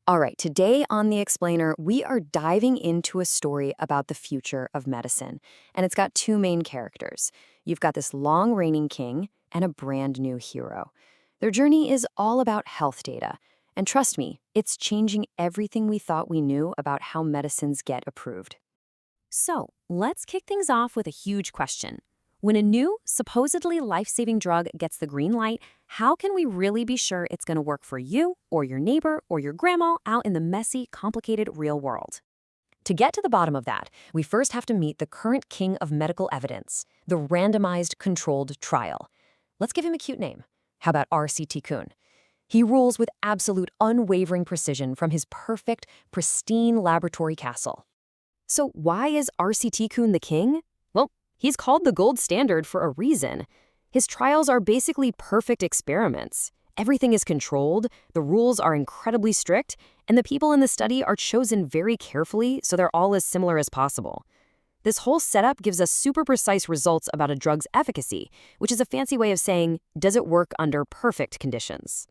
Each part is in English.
All right, today on The Explainer, we are diving into a story about the future of medicine. And it's got two main characters. You've got this long reigning king and a brand new hero. Their journey is all about health data. And trust me, it's changing everything we thought we knew about how medicines get approved. So, let's kick things off with a huge question. When a new, supposedly life saving drug gets the green light, how can we really be sure it's going to work for you, or your neighbor, or your grandma out in the messy, complicated real world? To get to the bottom of that, we first have to meet the current king of medical evidence, the randomized controlled trial. Let's give him a cute name. How about RCT Kuhn? He rules with absolute unwavering precision from his perfect, pristine laboratory castle. So why is RCT Kuhn the king? Well, he's called the gold standard for a reason. His trials are basically perfect experiments. Everything is controlled, the rules are incredibly strict, and the people in the study are chosen very carefully so they're all as similar as possible. This whole setup gives us super precise results about a drug's efficacy, which is a fancy way of saying, does it work under perfect conditions?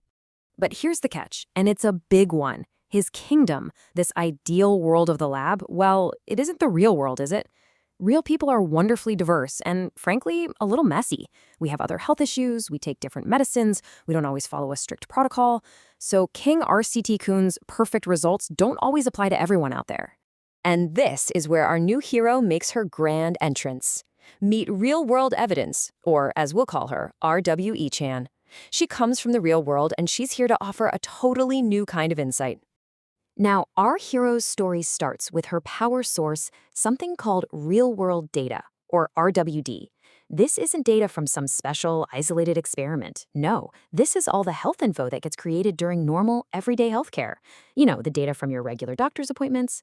But here's the catch, and it's a big one. His kingdom, this ideal world of the lab, well, it isn't the real world, is it? Real people are wonderfully diverse and, frankly, a little messy. We have other health issues, we take different medicines, we don't always follow a strict protocol. So King RCT Kuhn's perfect results don't always apply to everyone out there. And this is where our new hero makes her grand entrance. Meet real-world evidence, or as we'll call her, RWE-chan. She comes from the real world and she's here to offer a totally new kind of insight. Now, our hero's story starts with her power source, something called real-world data, or RWD. This isn't data from some special, isolated experiment. No, this is all the health info that gets created during normal, everyday healthcare. You know, the data from your regular doctor's appointments.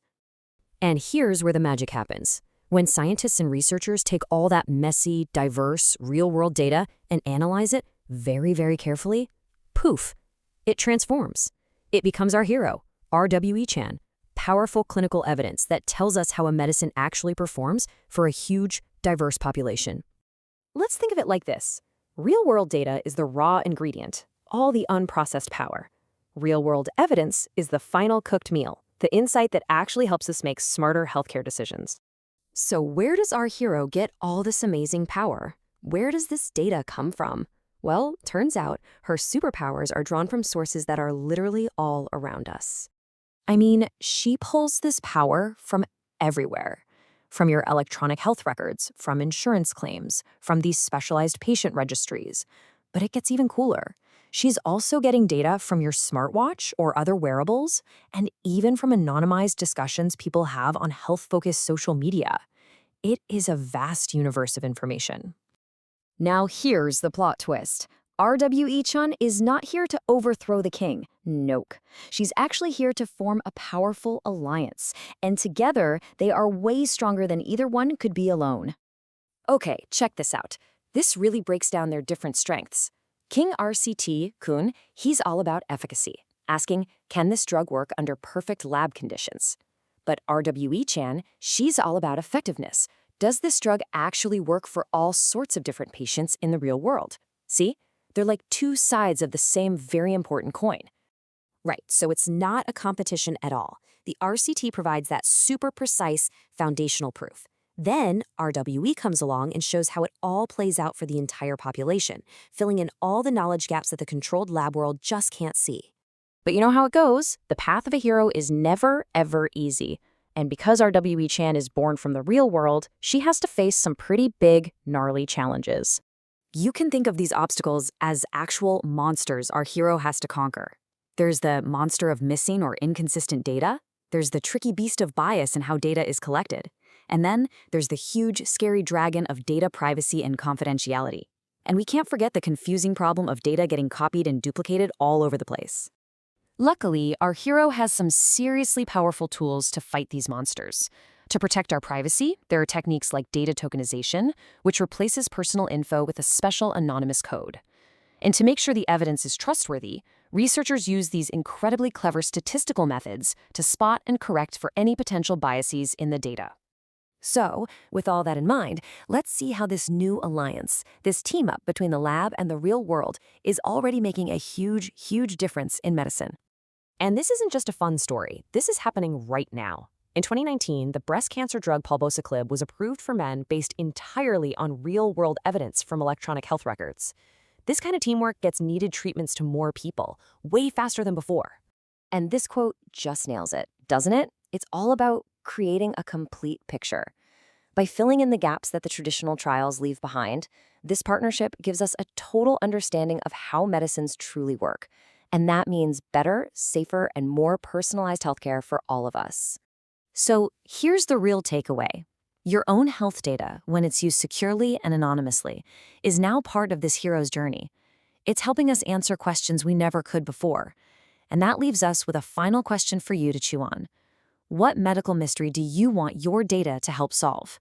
And here's where the magic happens. When scientists and researchers take all that messy, diverse, real-world data and analyze it very, very carefully, poof, it transforms. It becomes our hero. RWE-chan, powerful clinical evidence that tells us how a medicine actually performs for a huge, diverse population. Let's think of it like this. Real-world data is the raw ingredient, all the unprocessed power. Real-world evidence is the final cooked meal, the insight that actually helps us make smarter healthcare decisions. So where does our hero get all this amazing power? Where does this data come from? Well, turns out her superpowers are drawn from sources that are literally all around us. I mean, she pulls this power from everywhere. From your electronic health records, from insurance claims, from these specialized patient registries. But it gets even cooler. She's also getting data from your smartwatch or other wearables, and even from anonymized discussions people have on health-focused social media. It is a vast universe of information. Now here's the plot twist. RWE-chan is not here to overthrow the king. Nope. She's actually here to form a powerful alliance, and together they are way stronger than either one could be alone. Okay, check this out. This really breaks down their different strengths. King RCT Kuhn, he's all about efficacy, asking, can this drug work under perfect lab conditions? But RWE-chan, she's all about effectiveness. Does this drug actually work for all sorts of different patients in the real world? See? They're like two sides of the same very important coin. Right, so it's not a competition at all. The RCT provides that super precise foundational proof. Then RWE comes along and shows how it all plays out for the entire population, filling in all the knowledge gaps that the controlled lab world just can't see. But you know how it goes. The path of a hero is never, ever easy. And because RWE-chan is born from the real world, she has to face some pretty big, gnarly challenges. You can think of these obstacles as actual monsters our hero has to conquer. There's the monster of missing or inconsistent data. There's the tricky beast of bias in how data is collected. And then there's the huge, scary dragon of data privacy and confidentiality. And we can't forget the confusing problem of data getting copied and duplicated all over the place. Luckily, our hero has some seriously powerful tools to fight these monsters. To protect our privacy, there are techniques like data tokenization, which replaces personal info with a special anonymous code. And to make sure the evidence is trustworthy, researchers use these incredibly clever statistical methods to spot and correct for any potential biases in the data. So, with all that in mind, let's see how this new alliance, this team-up between the lab and the real world, is already making a huge, huge difference in medicine. And this isn't just a fun story. This is happening right now. In 2019, the breast cancer drug palbociclib was approved for men based entirely on real-world evidence from electronic health records. This kind of teamwork gets needed treatments to more people, way faster than before. And this quote just nails it, doesn't it? It's all about creating a complete picture. By filling in the gaps that the traditional trials leave behind, this partnership gives us a total understanding of how medicines truly work. And that means better, safer, and more personalized healthcare for all of us. So here's the real takeaway. Your own health data, when it's used securely and anonymously, is now part of this hero's journey. It's helping us answer questions we never could before. And that leaves us with a final question for you to chew on. What medical mystery do you want your data to help solve?